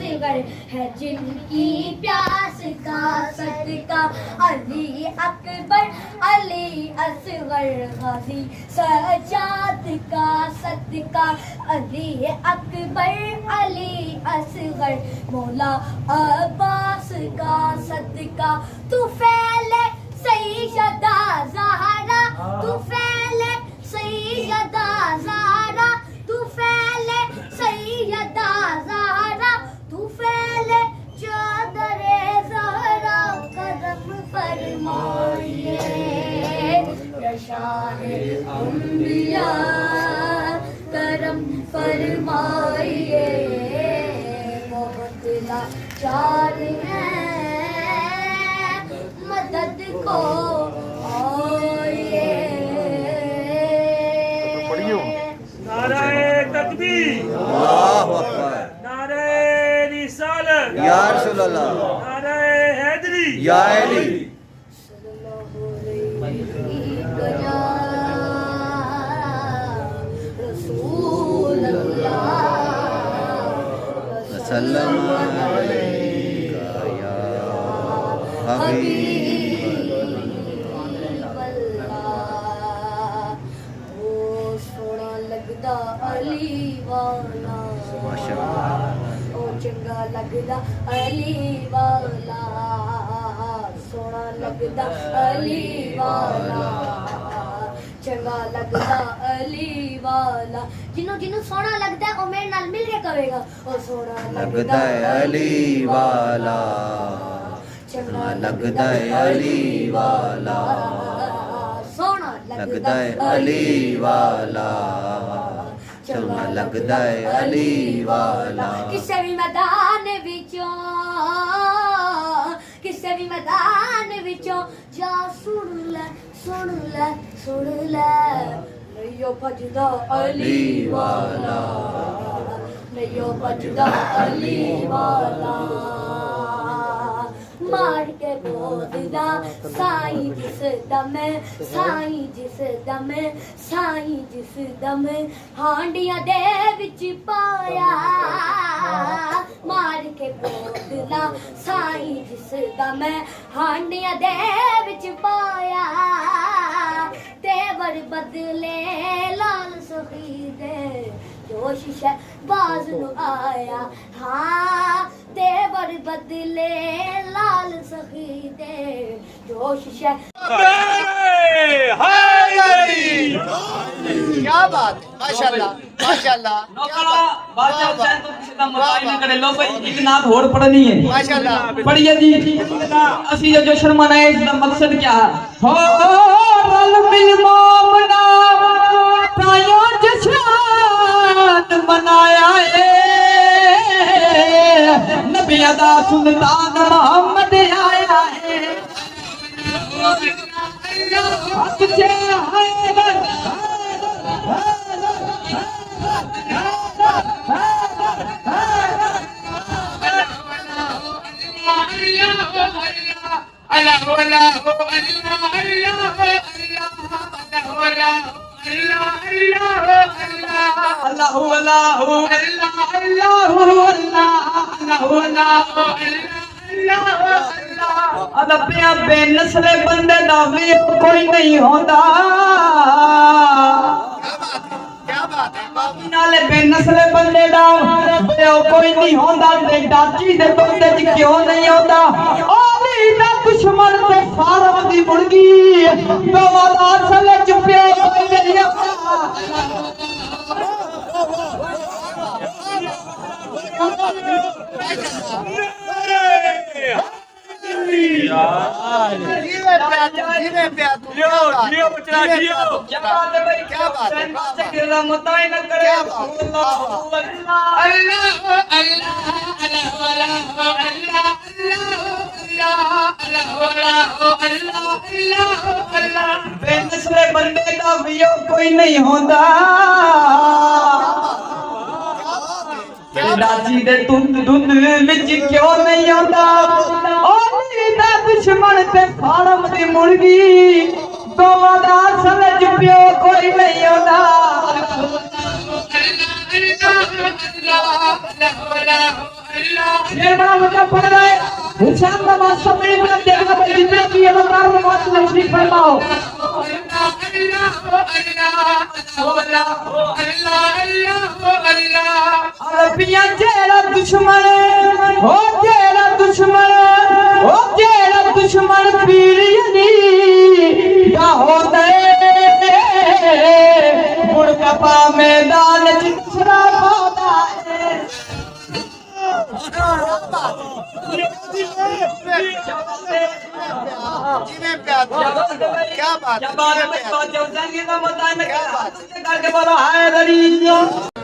असगर है जिनकी प्यास का सदका अली अकबर अली असगर गाजी सजाद का सदका अली अकबर अली असगर मौला अब्बास का सदका तू फैले सैयदा ज़हरा तू फैले सैयदा ज़हरा तू फैले सैयदा ज़हरा तू फैले चादरे ज़हरा करम फरमाइए या शाहे अंबिया करम फरमाइए बहुत लाचार हैं मदद को आइए नाराए तकबीर अल्लाहु अकबर नाराए रिसालत या रसूल अल्लाह नाराए हैदरी या अली सल्लल्लाहु अलैहि या रसूल अल्लाह सल्लल्लाहु अलैका या हबीब ओ सोना लगदा अली वाला माशाअल्लाह ओ चंगा लगदा अली वाला सोना लगदा अली वाला चंगा लगदा अली वाला जिन्हों जिन्हों सोना लगदा है ओ मेरे नाल मिल के कहेगा ओ सोना लगदा है अली वाला चंगा लगदा है अली वाला सोना लगदा है अली वाला चंगा लगदा है अली वाला किसे भी मैदान विचों किसे भी मैदान विचों जा सुन ले सुन ले सुन ले नैयो भजदा अली वाला नैयो भजदा अली वाला मार के बोलदा साईं जिस दम साईं जिस दम साईं जिस दम हांडियां दे विच पाया मार के बोलदा साईं जिस दम हांडियां दे विच पाया तेवर बदले लाल सखी दे जोश बाज नु आया हाँ तेवर बदले लाल सखी दे जोश क्या बात है माशाल्लाह माशाल्लाह नौकरा बादशाह हुसैन तो किसी का मुकाबला नहीं करे लो भाई एक नात होड़ पढ़नी है माशाल्लाह पढ़िए जी असली जो जश्न मनाए इसका मकसद क्या है हो रल मिल मोमना तायो जश्न मनाया है नबिया दा सुल्तान मोहम्मद आया है हक से बेनस्ले बंदे दा भी कोई नहीं होता क्या बात है नाले बेनस्ले बंदे दा कोई नहीं होता ते डाची दे बंदे च क्यों नहीं होता ओली दा दुश्मन ते फारम दी मुर्गी बवादार सले चुपे कोई नहीं जीवे पे तू जियो बच्चा जियो क्या बात है भाई क्या बात है से गिरला मुताई न करे क्या बात है? बेनस्ले बंदे दा भी कोई नहीं होता डाची दे धुंध धुंध विच क्यों नहीं होता ओली दा दुश्मन ते फारम दी मुर्गी दोवादार समझ पियो कोई नहीं होता ये बड़ा मतलब पड़ रहा है हुसैन का मास्टर मेरी तरफ देखना भाई जितने की ये बता रहा बात नहीं फरमाओ अरबिया तेरा दुश्मन हो तेरा दुश्मन हो तेरा दुश्मन पीरियनी क्या होता है बुड़कपा मैदान जिसरा होता है जिन्हें प्यार क्या बात है जब बात में बात जब संगीत में बताने का करके बोलो हाय गरीब